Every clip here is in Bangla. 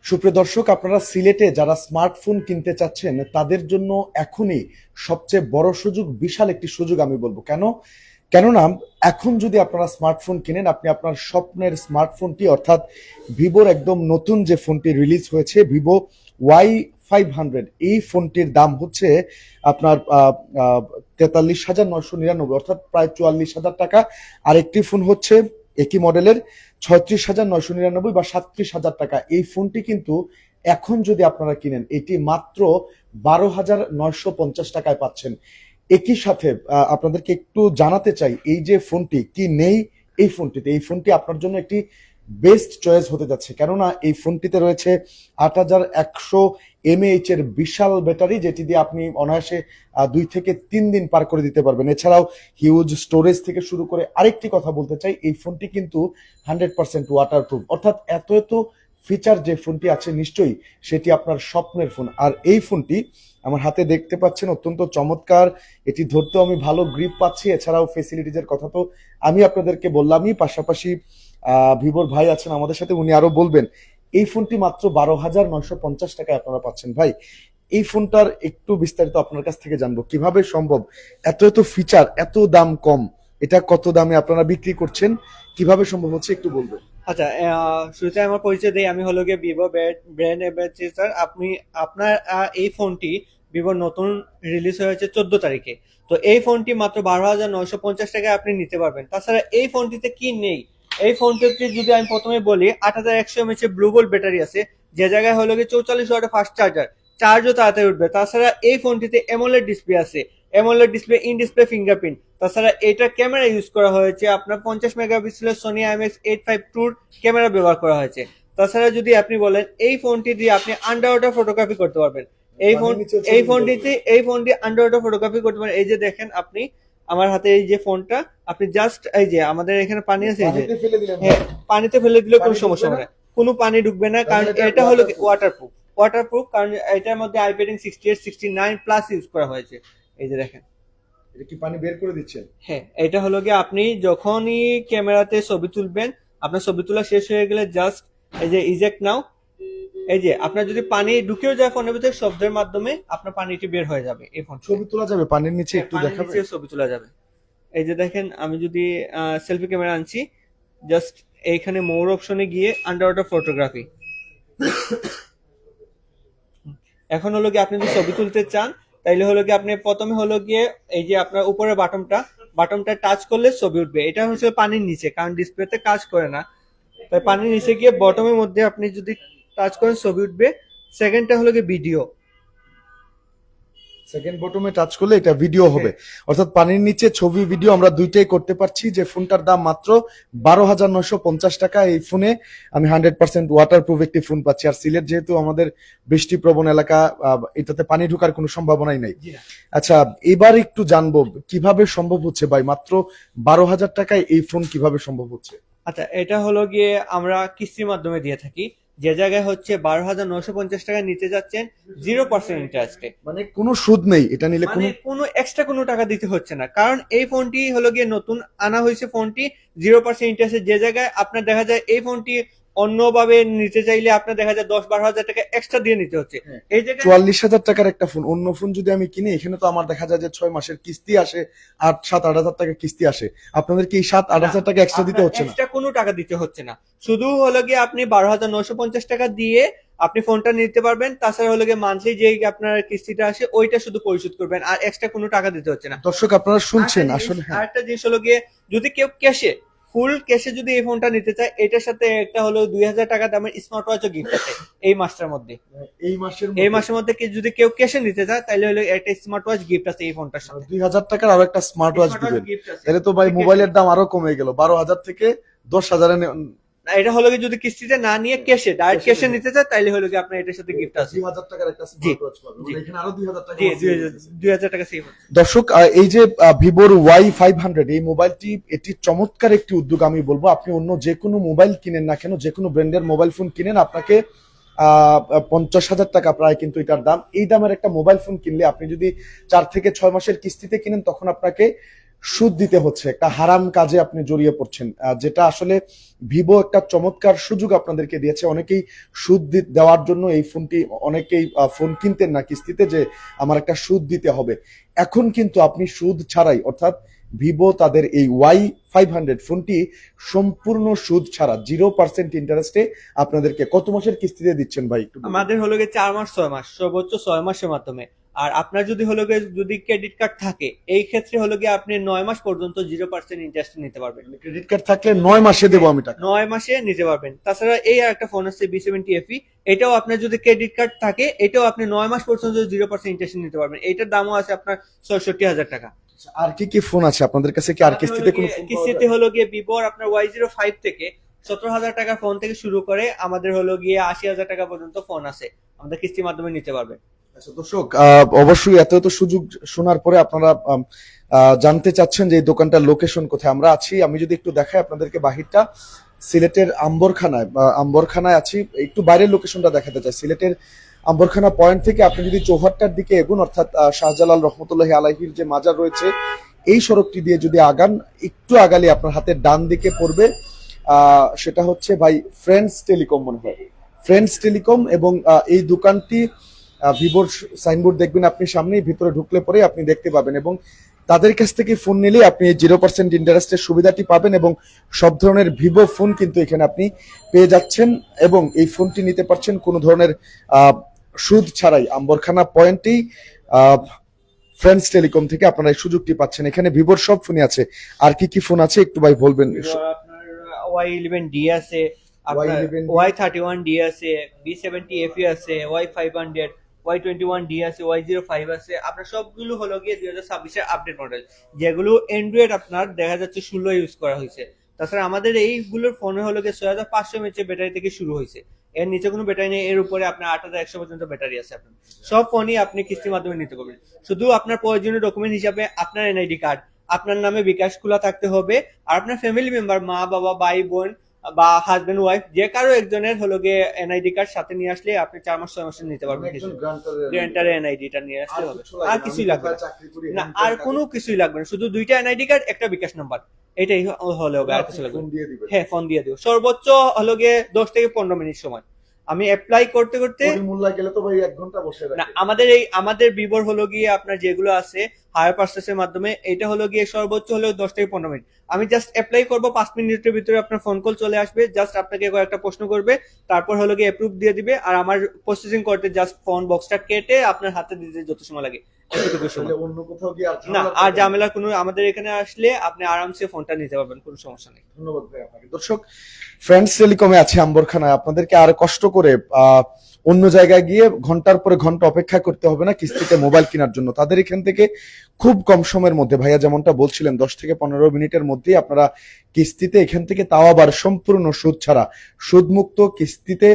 সুপ্রিয় দর্শক, আপনারা সিলেটে যারা স্মার্টফোন কিনতে চাচ্ছেন তাদের জন্য এখনই সবচেয়ে বড় সুযোগ, বিশাল একটি সুযোগ আমি বলবো। কেননা এখন যদি আপনারা স্মার্টফোন কিনেন, আপনি আপনার স্বপ্নের স্মার্টফোনটি অর্থাৎ ভিভোর একদম নতুন যে ফোনটি রিলিজ হয়েছে, ভিভো Y500, এই ফোনটির দাম হচ্ছে আপনার 43,999, অর্থাৎ প্রায় 44,000 টাকা। আরেকটি ফোন হচ্ছে একই মডেলের 36,999 বা 37,000 টাকা। এই ফোনটি কিন্তু এখন যদি আপনারা কিনেন, এটি মাত্র 12,950 টাকায় পাচ্ছেন। একই সাথে আপনাদেরকে একটু জানাতে চাই, এই যে ফোনটি কি নেই এই ফোনটি আপনার জন্য একটি বেস্ট চয়েস হতে যাচ্ছে। কেননা এই ফোনটিতে রয়েছে 8,100 mAh এর বিশাল ব্যাটারি, যেটি দিয়ে আপনি অনায়াসে 2 থেকে 3 দিন পার করে দিতে পারবেন। এছাড়াও হিউজ স্টোরেজ থেকে শুরু করে, আরেকটি কথা বলতে চাই, এই ফোনটি কিন্তু 100% ওয়াটারপ্রুফ, অর্থাৎ এত এত ফিচার যে ফোনটি আছে, নিশ্চয়ই সেটি আপনার স্বপ্নের ফোন। আর এই ফোনটি আমার হাতে দেখতে পাচ্ছেন, অত্যন্ত চমৎকার। এটি ধরতেও আমি ভালো গ্রিপ পাচ্ছি। এছাড়াও ফেসিলিটিজের কথা তো আমি আপনাদেরকে বললামই, পাশাপাশি ভিভোর ভাই আছেন আমাদের সাথে, উনি আরো বলবেন। এই ফোনটি মাত্র 12,950 টাকায় আপনারা পাচ্ছেন। ভাই, এই ফোনটার একটু বিস্তারিত আপনার কাছ থেকে জানবো, কিভাবে সম্ভব এত এত ফিচার, এত দাম কম, এটা কত দামে আপনারা বিক্রি করছেন, কিভাবে সম্ভব হচ্ছে একটু বলবেন। আচ্ছা, শুরুতে আমার পরিচয় দেই। আমি হলো গিয়ে ভিভো ব্র্যান্ড অ্যাম্বাসেডর। আপনার এই ফোনটি ভিভোর নতুন রিলিজ হয়েছে 14 তারিখে। তো এই ফোনটি মাত্র 12,950 টাকায় আপনি নিতে পারবেন। তাছাড়া এই ফোনটিতে কি নেই, এই ফোনটিতে যদি আমি প্রথমে বলি, 8,100 mAh ব্লু গোল্ড ব্যাটারি আছে, যে জায়গায় হলো গিয়ে 44 ওয়াটের ফাস্ট চার্জও তাড়াতাড়ি উঠবে। তাছাড়া এই ফোনটিতে অ্যামোলেড ডিসপ্লে আছে, AMOLED display, in display fingerprint. তাছাড়া এটা ক্যামেরা ইউজ করা হয়েছে আপনার 50 মেগাপিক্সেলের সোনি IMX85 টুর ক্যামেরা ব্যবহার করা হয়েছে। তাছাড়া যদি আপনি বলেন, এই ফোনটি দিয়ে আপনি আন্ডার ওয়াটার ফটোগ্রাফি করতে পারবেন। এই ফোনটি আন্ডার ওয়াটার ফটোগ্রাফি করতে পারেন। এই যে দেখেন আপনি আমার হাতে এই যে ফোনটা, আপনি জাস্ট এই যে আমাদের এখানে পানি আছে, এই যে হ্যাঁ, পানিতে ফেলে দিলে কোনো সমস্যা হবে না, কোনো পানি ঢুকবে না, কারণ এটা হলো ওয়াটারপ্রুফ, কারণ এটার মধ্যে আইপ্যাডিং 68, 69 প্লাস ইউজ করা হয়েছে। এই যে দেখেন, এটা কি পানি বের করে দিচ্ছেন? হ্যাঁ, এটা হলো গিয়ে আপনি যখনই ক্যামেরাতে ছবি তুলবেন, আপনার ছবি তোলা শেষ হয়ে গেলে জাস্ট এই যে ইজেক্ট নাও, এই যে আপনার যদি পানি ঢুকেও যায় ফোনের ভিতরে, শব্দের মাধ্যমে আপনার পানিটি বের হয়ে যাবে। এই ফোন ছবি তোলা যাবে পানির নিচে, একটু পানির দেখাবে? নিচে ছবি তোলা যাবে। এই যে দেখেন, আমি যদি সেলফি ক্যামেরা আনছি, জাস্ট এইখানে মোর অপশনে গিয়ে আন্ডার ওয়াটার ফটোগ্রাফি, এখন হলো গিয়ে আপনি যদি ছবি তুলতে চান, তাইলে হলো গিয়ে আপনি প্রথমে হলো গিয়ে এই যে আপনার উপরে বাটনটা টাচ করলে ছবি উঠবে। এটা হচ্ছে পানির নিচে, কারণ ডিসপ্লেতে কাজ করে না, তাই পানির নিচে গিয়ে বটমের মধ্যে আপনি যদি টাচ করেন ছবি উঠবে। সেকেন্ডটা হলো গিয়ে ভিডিও। সেকেন্ড বটমে টাচ করলে এটা ভিডিও হবে, অর্থাৎ পানির নিচে ছবি ভিডিও আমরা দুইটাই করতে পারছি। যে ফোনটার দাম মাত্র 12,950 টাকা। এই ফোনে আমি 100% ওয়াটারপ্রুফ একটি ফোন পাচ্ছি। আর সিলেট যেহেতু আমাদের বৃষ্টিপ্রবণ এলাকা, এটাতে পানি ঢোকার কোনো সম্ভাবনাই নাই। আচ্ছা, এবার একটু জানবো কিভাবে সম্ভব হচ্ছে ভাই, মাত্র 12,000 টাকায় এই ফোন কিভাবে সম্ভব হচ্ছে? আচ্ছা, এটা হলো গিয়ে আমরা কিস্তির মাধ্যমে দিয়ে থাকি, যে জায়গায় হচ্ছে 12,950 টাকা নিতে যাচ্ছেন 0% ইন্টারেস্টে। মানে কোনো সুদ নেই এটা নিলে? মানে কোনো এক্সট্রা কোনো টাকা দিতে হচ্ছে না, কারণ এই ফোনটি হলো গিয়ে নতুন আনা হয়েছে। ফোনটি 0% ইন্টারেস্টে, যে জায়গায় আপনার দেখা যায় এই ফোনটি অন্যভাবে নিতে চাইলে আপনার দেখা যায় 10-12 হাজার টাকা এক্সট্রা দিয়ে নিতে হচ্ছে। এই জায়গায় 44,000 টাকার একটা ফোন, অন্য ফোন যদি আমি কিনি, এখানে তো আমার দেখা যায় যে 6 মাসের কিস্তি আসে, 7-8 হাজার টাকা কিস্তি আসে। আপনাদেরকে এই 7-8 হাজার টাকা এক্সট্রা দিতে হচ্ছে না? এক্সট্রা কোনো টাকা দিতে হচ্ছে না, শুধু হলো গিয়ে আপনি 12,950 টাকা দিয়ে আপনি ফোনটা নিতে পারবেন। তাছাড়া হলো গিয়ে মান্থলি যে আপনার কিস্তিটা আসে ওইটা শুধু পরিশোধ করবেন, আর এক্সট্রা কোনো টাকা দিতে হচ্ছে না। দর্শক, আপনারা শুনছেন আসলে? হ্যাঁ, আরেকটা জিনিস হলো গিয়ে, যদি কেউ ফুল ক্যাশে যদি এই ফোনটা নিতে চায়, এটার সাথে একটা হলো 2,000 টাকা দামের স্মার্ট ওয়াচও গিফট আছে এই মাসটার মধ্যে। এই মাসের মধ্যে যদি কেউ ক্যাশে নিতে চায়, তাহলে হলো একটা স্মার্ট ওয়াচ গিফট আছে এই ফোনটার সাথে। 2,000 টাকার আরো একটা স্মার্ট ওয়াচ স্মার্ট ওয়াচ দিবেন? গিফট আছে। তাহলে তো ভাই মোবাইলের দাম আরো কমে গেল, 12,000 থেকে 10,000-এ। না, এটা হলো গিয়ে যদি কিস্তিতে না নিয়ে ডাইরেক্ট ক্যাশে নিতে চায়, তাইলে হলো গিয়ে আপনার এটার সাথে গিফট আছে 2,000 টাকার একটা জি স্মার্ট ওয়াচ পাবেন, জি এখানে আরো 2,000 টাকা। জি 2,000 টাকা সেভ। দর্শক, এই যে ভিভোর Y500, এই মোবাইলটি, এটি চমৎকার একটি উদ্যোগ আমি বলবো। আপনি অন্য যে কোনো মোবাইল কিনেন না কেন, যে কোনো ব্র্যান্ডের মোবাইল ফোন কিনেন, আপনাকে 50,000 টাকা প্রায় কিন্তু এটার দাম। এই দামের একটা মোবাইল ফোন কিনলে আপনি যদি 4 থেকে 6 মাসের কিস্তিতে কিনেন, তখন আপনাকে সুদ দিতে হচ্ছে, একটা হারাম কাজে আপনি জড়িয়ে পড়ছেন, যেটা আসলে ভিভো একটা চমৎকার সুযোগ আপনাদেরকে দিয়েছে। অনেকেই সুদ দেওয়ার জন্য এই ফোনটি, অনেকেই ফোন কিনতেন না কিস্তিতে, যে আমার একটা সুদ দিতে হবে। এখন কিন্তু আপনি সুদ ছাড়াই, অর্থাৎ ভিভো তাদের এই Y500 ফোনটি সম্পূর্ণ সুদ ছাড়া 0% ইন্টারেস্টে আপনাদেরকে কত মাসের কিস্তিতে দিচ্ছেন ভাই একটু বলুন? আমাদের হলো গিয়ে 4 মাস 6 মাস, সর্বোচ্চ 6 মাসের মাধ্যমে। আর আপনার যদি হলো গিয়ে যদি ক্রেডিট কার্ড থাকে, এই ক্ষেত্রে হলো গিয়ে আপনি 9 মাস পর্যন্ত 0% ইন্টারেস্ট নিতে পারবেন। ক্রেডিট কার্ড থাকলে 9 মাসে দেবো আমি টাকা? 9 মাসে নিতে পারবেন। তাছাড়া এই আর একটা ফোন আছে B70 FE, এটাও আপনার যদি ক্রেডিট কার্ড থাকে, এটাও আপনি 9 মাস পর্যন্ত 0% ইন্টারেস্ট নিতে পারবেন। এইটার দামও আছে আপনার 66,000 টাকা। আর কি কি ফোন আছে আপনাদের কাছে? কি আর কিস্তিতে কোনো ফোন পাওয়া কিস্তিতে যায়? হলো গিয়ে ভিভোর আপনার Y05 থেকে 17,000 টাকার ফোন থেকে শুরু করে আমাদের হলো গিয়ে 80,000 টাকা পর্যন্ত ফোন আছে, আমাদের কিস্তির মাধ্যমে নিতে পারবেন। আচ্ছা দর্শক, অবশ্যই এত এত সুযোগ শোনার পরে আপনারা জানতে চাচ্ছেন যে এই দোকানটার লোকেশন কোথায়। আমরা আছি, আমি যদি একটু দেখাই আপনাদেরকে বাহিরটা, সিলেটের আম্বরখানায় আছি। একটু বাইরের লোকেশনটা দেখাতে চাই। সিলেটের আম্বরখানা পয়েন্ট থেকে আপনি যদি চৌহাট্টার দিকে এগুন, অর্থাৎ শাহজালাল রহমতুল্লাহি আলাইহির যে মাজার রয়েছে, এই সড়কটি দিয়ে যদি আগান, একটু আগালে আপনার হাতের ডান দিকে পড়বে, সেটা হচ্ছে ভাই ফ্রেন্ডস টেলিকম মনে হয়, ফ্রেন্ডস টেলিকম। এবং এই দোকানটি ভিভোর সাইনবোর্ড দেখবেন আপনি সামনেই, ভিতরে ঢুকলে পরে আপনি দেখতে পাবেন। এবং তাদের কাছ থেকে ফোন নিলে আপনি 0% ইন্টারেস্টের সুবিধাটি পাবেন, এবং সব ধরনের ভিভো ফোন কিন্তু এখানে আপনি পেয়ে যাচ্ছেন, এবং এই ফোনটি নিতে পারছেন কোনো ধরনের সুদ ছাড়াই। আম্বরখানা পয়েন্টেই ফ্রেন্ডস টেলিকম থেকে আপনারা এই সুযোগটি পাচ্ছেন। এখানে ভিভোর সব ফোনই আছে। আর কি কি ফোন আছে একটু ভাই বলবেন? ভিভোর আপনার Y11D আছে, আপনার Y11D Y31D আছে, B70 FE আছে, Y500, Y21D আছে, Y05 আছে। আপনার সবগুলো হলো গিয়ে 2026 এর আপডেট মডেল, যেগুলো অ্যান্ড্রয়েড আপনার দেখা যাচ্ছে 16 ইউজ করা হয়েছে। তাছাড়া আমাদের এইগুলোর ফোনে হলো গিয়ে 6500 mAh ব্যাটারি থেকে শুরু হয়েছে, এর নিচে কোনো ব্যাটারি নেই, এর উপরে আপনার 8100 পর্যন্ত ব্যাটারি আছে। আপনার সব ফোনই আপনি কিস্তির মাধ্যমে নিতে পারবেন। শুধু আপনার প্রয়োজনীয় ডকুমেন্ট হিসাবে আপনার এনআইডি কার্ড, আপনার নামে বিকাশ খোলা থাকতে হবে, আর আপনার ফ্যামিলি মেম্বার, মা বাবা, ভাই বোন বা হাজবেন্ড ওয়াইফ, যে কারো একজনের হলো গিয়ে এনআইডি কার্ড সাথে নিয়ে আসলে আপনি 4 মাস 6 মাসে নিতে পারবেন। গ্রান্টারের এনআইডিটা নিয়ে আসলে হবে, আর কিছুই লাগবে না, আর কোনো কিছুই লাগবে না, শুধু 2টা এনআইডি কার্ড, একটা বিকাশ নাম্বার, এটাই হলে হবে, আর কিছু লাগবে না। হ্যাঁ, ফোন দিয়ে দিও। সর্বোচ্চ হলো গিয়ে 10 থেকে 15 মিনিট সময়। আমি অ্যাপ্লাই করতে করতে গেলে তো ভাই 1 ঘন্টা বসে না, আমাদের ভিভোর হলো গিয়ে আপনার যেগুলো আছে হায়ার পারচেসের মাধ্যমে, এটা হলো গিয়ে সর্বোচ্চ হলো 10 থেকে 15 মিনিট। আমি জাস্ট অ্যাপ্লাই করব, 5 মিনিটের ভিতরে আপনার ফোন কল চলে আসবে, জাস্ট আপনাকে কয়েকটা প্রশ্ন করবে, তারপর হলো গিয়ে অ্যাপ্রুভ দিয়ে দিবে, আর আমার প্রসেসিং করতে জাস্ট ফোন বক্সটা কেটে আপনার হাতে দিতে যত সময় লাগে এতটুকু সময়। অন্য কোথাও গিয়ে না, আর ঝামেলা কোনো, আমাদের এখানে আসলে আপনি আরামসে ফোনটা নিতে পারবেন, কোনো সমস্যা নেই। ধন্যবাদ ভাই আপনাকে। দর্শক, ফ্রেন্ডস টেলিকমে আছে আম্বরখানায়, আপনাদেরকে আর কষ্ট করে অন্য জায়গায় গিয়ে ঘন্টার পরে ঘন্টা অপেক্ষা করতে হবে না কিস্তিতে মোবাইল কেনার জন্য। তাদের এখান থেকে খুব কম সময়ের মধ্যে, ভাইয়া যেমনটা বলছিলেন, 10 থেকে 15 মিনিটের মধ্যেই আপনারা কিস্তিতে এখান থেকে, তাও আবার সম্পূর্ণ সুদ ছাড়া, সুদমুক্ত কিস্তিতে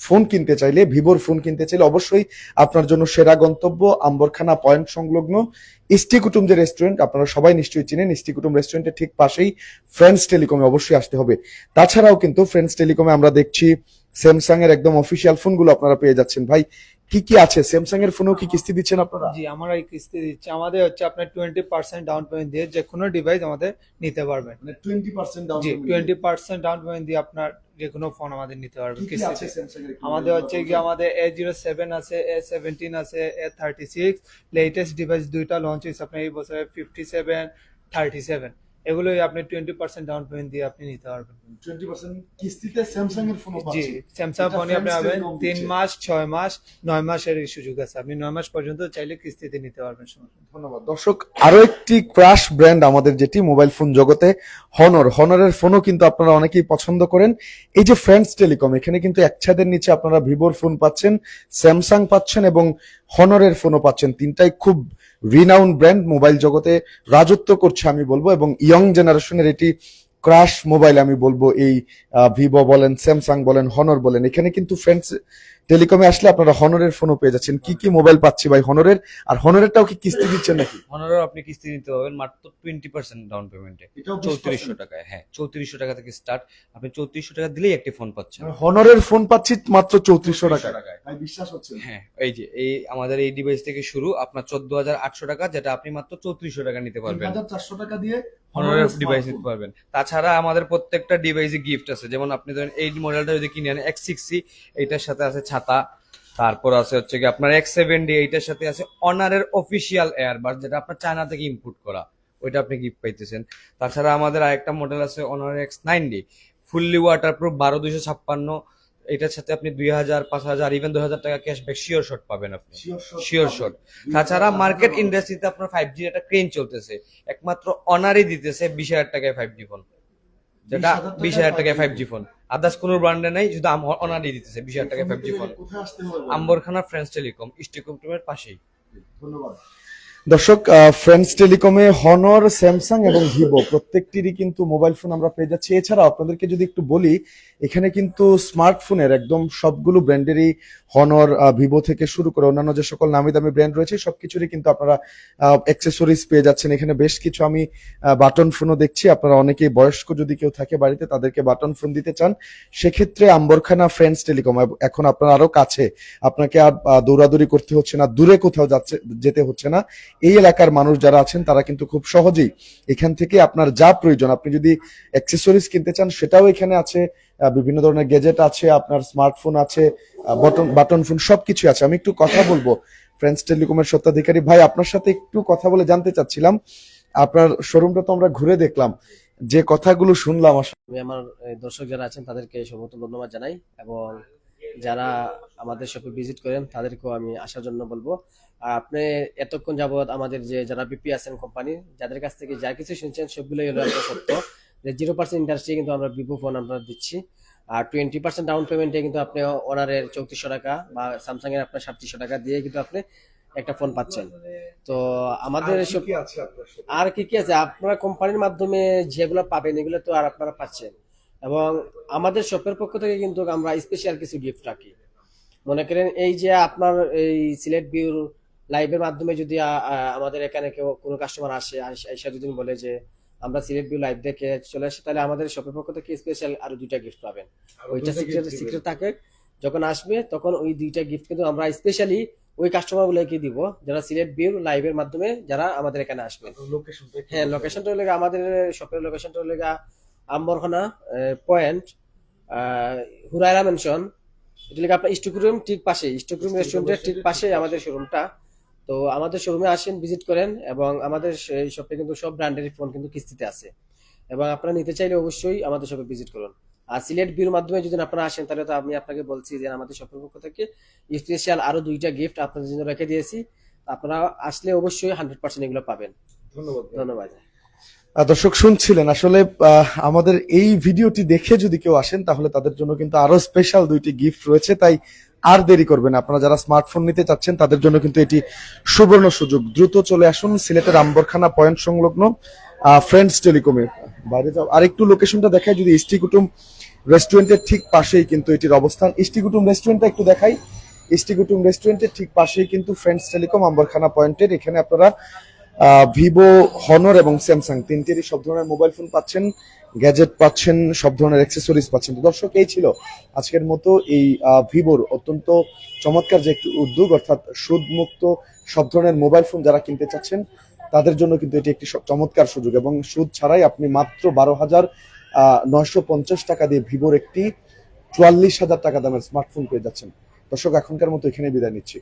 ফোন কিনতে চাইলে, ভিভোর ফোন কিনতে চাইলে অবশ্যই আপনার জন্য সেরা গন্তব্য আম্বরখানা পয়েন্ট সংলগ্ন ইস্টি কুটুম যে রেস্টুরেন্ট, আপনারা সবাই নিশ্চয়ই চিনেন। ইস্টি কুটুম রেস্টুরেন্টের ঠিক পাশেই ফ্রেন্ডস টেলিকমে অবশ্যই আসতে হবে। তাছাড়াও কিন্তু ফ্রেন্ডস টেলিকমে আমরা দেখছি স্যামসাং এর একদম অফিসিয়াল ফোনগুলো আপনারা পেয়ে যাচ্ছেন। ভাই কি কি আছে? স্যামসাং এর ফোনও কি কিস্তি দিচ্ছেন আপনারা? জি, আমরা এই কিস্তি দিচ্ছি। আমাদের হচ্ছে আপনার 20% ডাউন পেমেন্ট দিয়ে যে কোনো ডিভাইস আমাদের নিতে পারবেন। মানে 20% ডাউন জি, পেমেন্ট? 20% ডাউন পেমেন্ট দিয়ে আপনার যে কোনো ফোন আমাদের নিতে পারবেন কি কি আছে কিস্তিতে। স্যামসাং এর? আমাদের হচ্ছে কি, আমাদের A07 আছে, A17 আছে, A36, লেটেস্ট ডিভাইস দুইটা লঞ্চ হয়েছে আপনার এই বছরে, 57, 37, এগুলোই আপনি 20% ডাউন পেমেন্ট দিয়ে আপনি নিতে পারবেন। 20% কিস্তিতে স্যামসাং এর ফোনও জি, পাচ্ছেন? স্যামসাং এটা ফোনে আপনি Friends পাবেন Telecom 3 দিচ্ছে। মাস, 6 মাস, 9 মাসের এই সুযোগ আছে। আপনি 9 মাস পর্যন্ত চাইলে কিস্তিতে নিতে পারবেন। ধন্যবাদ। দর্শক, আরো একটি ক্রাশ ব্র্যান্ড আমাদের, যেটি মোবাইল ফোন জগতে, হনরের ফোনও কিন্তু আপনারা অনেকেই পছন্দ করেন। এই যে ফ্রেন্ডস টেলিকম, এখানে কিন্তু এক ছাদের নিচে আপনারা ভিভোর ফোন পাচ্ছেন, স্যামসাং পাচ্ছেন এবং হনরের ফোনও পাচ্ছেন। তিনটাই খুব রিনাউন্ড ব্র্যান্ড, মোবাইল জগতে রাজত্ব করছে আমি বলবো, এবং ইয়ং জেনারেশনের এটি ক্রাশ মোবাইল আমি বলবো। এই ভিভো বলেন, স্যামসাং বলেন, হনর বলেন, এখানে কিন্তু ফ্রেন্ডস টেলিকমে আসলে আপনারা হনরের ফোনও পেয়ে যাচ্ছেন। কি কি মোবাইল পাচ্ছি ভাই হনরের? আর হনরেরটাও কি কিস্তি দিচ্ছেন নাকি? অনারও আপনি কিস্তি নিতে পারবেন মাত্র 20% ডাউন পেমেন্টে, 3400 টাকায়। হ্যাঁ, 3400 টাকা থেকে স্টার্ট। আপনি 3400 টাকা দিলেই একটি ফোন পাচ্ছেন। হনরের ফোন পাচ্ছি মাত্র 3400 টাকায়। ভাই বিশ্বাস হচ্ছে না। হ্যাঁ, এই যে এই আমাদের এই ডিভাইস থেকে শুরু আপনার 14,800 টাকা, যেটা আপনি মাত্র 3400 টাকা নিতে পারবেন। 3400 টাকা দিয়ে হনরের ডিভাইস নিতে পারবেন। তাছাড়া আমাদের প্রত্যেকটা ডিভাইসে গিফট আছে। যেমন আপনি ধরেন এই মডেলটা যদি কিনে আনেন X60, এইটার সাথে আছে ছাতা। তারপর আছে হচ্ছে কি আপনার X70, এইটার সাথে আছে অনারের অফিসিয়াল এয়ারবাড, যেটা আপনার চায়না থেকে ইম্পোর্ট করা, ওইটা আপনি গিফট পাইতেছেন। তাছাড়া আমাদের আরেকটা মডেল আছে অনারের X90, ফুললি ওয়াটারপ্রুফ, 12256। এটার সাথে আপনি 2000, 5000, ইভেন 2000 টাকা ক্যাশব্যাক শিওর শট পাবেন আপনি, শিওর শট। তাছাড়া মার্কেট ইন্ডাস্ট্রিতে আপনার 5G একটা ট্রেন্ড চলতেছে, একমাত্র অনারই দিতেছে 20,000 টাকায় 5G ফোন, যেটা 20,000 টাকায় 5G ফোন। আদার্স কোনো ব্র্যান্ডে নাই, শুধু অনারই দিতেছে 20,000 টাকায় 5G ফোন। আম্বরখানা ফ্রেন্ডস টেলিকম, ইস্টিকুমের পাশেই। ধন্যবাদ। দর্শক, ফ্রেন্ডস টেলিকমে হনর, স্যামসাং এবং ভিভো প্রত্যেকটিরই কিন্তু মোবাইল ফোন আমরা পেয়ে যাচ্ছি। এছাড়াও আপনাদেরকে যদি একটু বলি, এখানে কিন্তু স্মার্টফোনের একদম সবগুলো ব্র্যান্ডেরই হনর, ভিভো থেকে শুরু করে অন্যান্য যে সকল নামি দামি ব্র্যান্ড রয়েছে সবকিছুরই কিন্তু আপনারা অ্যাক্সেসরিজ পেয়ে যাচ্ছেন। এখানে বেশ কিছু আমি বাটন ফোনও দেখছি। আপনারা অনেকেই বয়স্ক যদি কেউ থাকে বাড়িতে, তাদেরকে বাটন ফোন দিতে চান, সেক্ষেত্রে আম্বরখানা ফ্রেন্ডস টেলিকম এখন আপনার আরো কাছে, আপনাকে আর দৌড়াদৌড়ি করতে হচ্ছে না, দূরে কোথাও যেতে হচ্ছে না। এই এলাকার মানুষ যারা আছেন তারা কিন্তু খুব সহজেই এখান থেকে আপনার যা প্রয়োজন, আপনি যদি অ্যাক্সেসরিজ কিনতে চান সেটাও এখানে আছে, বিভিন্ন ধরনের গ্যাজেট আছে, আপনার স্মার্টফোন আছে, বাটন ফোন সবকিছু আছে। আমি একটু কথা বলবো ফ্রেন্ডস টেলিকমের স্বত্বাধিকারী ভাই, আপনার সাথে একটু কথা বলে জানতে চাচ্ছিলাম, আপনার শোরুমটা তো আমরা ঘুরে দেখলাম, যে কথাগুলো শুনলাম আসলে আমি আমার দর্শক যারা আছেন তাদেরকে সর্বপ্রথম ধন্যবাদ জানাই, এবং যারা আমাদের শপে ভিজিট করেন তাদেরকেও আমি আসার জন্য বলবো। আর আপনি এতক্ষণ যাবৎ আমাদের যে যারা বিপি আছেন কোম্পানি, যাদের কাছ থেকে যা কিছু শুনছেন সবগুলোই হলো একটা সত্য, যে 0% ইন্টারেস্টে কিন্তু আমরা ভিভো ফোন আমরা দিচ্ছি। আর 20% ডাউন পেমেন্টে কিন্তু আপনি অনারের 3400 টাকা বা স্যামসাং এর আপনার 3700 টাকা দিয়ে কিন্তু আপনি একটা ফোন পাচ্ছেন। তো আমাদের সব আর কি কি আছে আপনারা কোম্পানির মাধ্যমে যেগুলো পাবেন এগুলো তো আর আপনারা পাচ্ছেন, এবং আমাদের শপের পক্ষ থেকে কিন্তু আমরা স্পেশাল কিছু গিফট রাখি। মনে করেন এই যে আপনার এই সিলেট ভিউর লাইভের মাধ্যমে যদি আমাদের এখানে কেউ কোনো কাস্টমার আসে, আইসা যদি বলে যে আমরা সিলেট ভিউ লাইভ দেখে চলে আসি, তাহলে আমাদের শপের পক্ষ থেকে স্পেশাল আরো 2টা গিফট পাবেন। ওইটা সিক্রেট থাকে, যখন আসবে তখন ওই 2টা গিফট কিন্তু আমরা স্পেশালি ওই কাস্টমার গুলোকে দিব যারা সিলেট ভিউ লাইভের মাধ্যমে যারা আমাদের এখানে আসবে। হ্যাঁ, লোকেশনটা হলো আমাদের শপের লোকেশনটা হলো আম্বরখানা পয়েন্ট, হুরায়রা মেনশন, এটা লিখে আপনার স্টকরুম ঠিক পাশে, স্টকরুম রেস্টুরেন্টের ঠিক পাশে আমাদের শোরুমটা। তো আমাদের শোরুমে আসেন, ভিজিট করেন, এবং আমাদের এই শপে কিন্তু সব ব্র্যান্ডের ফোন কিন্তু কিস্তিতে আছে, এবং আপনারা নিতে চাইলে অবশ্যই আমাদের শপে ভিজিট করুন। আর সিলেট ভিউর মাধ্যমে যদি আপনারা আসেন তাহলে তো আমি আপনাকে বলছি যে আমাদের শপের পক্ষ থেকে স্পেশাল আরো 2টা গিফট আপনাদের জন্য রেখে দিয়েছি। আপনারা আসলে অবশ্যই 100% এগুলো পাবেন। ধন্যবাদ। দর্শক শুনছিলেন, আসলে আমাদের এই ভিডিওটি দেখে যদি কেউ আসেন তাহলে তাদের জন্য কিন্তু আরো স্পেশাল 2টি গিফট রয়েছে, তাই আর দেরি করবেন। আপনারা যারা স্মার্টফোন নিতে চাচ্ছেন তাদের জন্য কিন্তু এটি সুবর্ণ সুযোগ। দ্রুত চলে আসুন সিলেটের আম্বরখানা পয়েন্ট সংলগ্ন ফ্রেন্ডস টেলিকমে। বাইরে যাও, আরেকটু লোকেশনটা দেখাই যদি, ইস্টিকুটুম রেস্টুরেন্টের ঠিক পাশেই কিন্তু এটির অবস্থান। ইস্টিকুটুম রেস্টুরেন্টটা একটু দেখাই, ইস্টিকুটুম রেস্টুরেন্টের ঠিক পাশেই কিন্তু ফ্রেন্ডস টেলিকম আম্বরখানা পয়েন্টের। এখানে আপনারা ভিভো, হনর এবং স্যামসাং তিনটেরই সব ধরনের মোবাইল ফোন পাচ্ছেন, গ্যাজেট পাচ্ছেন, সব ধরনের অ্যাক্সেসরিজ পাচ্ছেন। তো দর্শক, এই ছিল আজকের মতো এই ভিভোর অত্যন্ত চমৎকার যে একটি উদ্যোগ, অর্থাৎ সুদমুক্ত সব ধরনের মোবাইল ফোন যারা কিনতে চাচ্ছেন তাদের জন্য কিন্তু এটি একটি চমৎকার সুযোগ, এবং সুদ ছাড়াই আপনি মাত্র 12,950 টাকা দিয়ে ভিভোর একটি 44,000 টাকা দামের স্মার্টফোন পেয়ে যাচ্ছেন। দর্শক, এখনকার মতো এখানে বিদায় নিচ্ছি।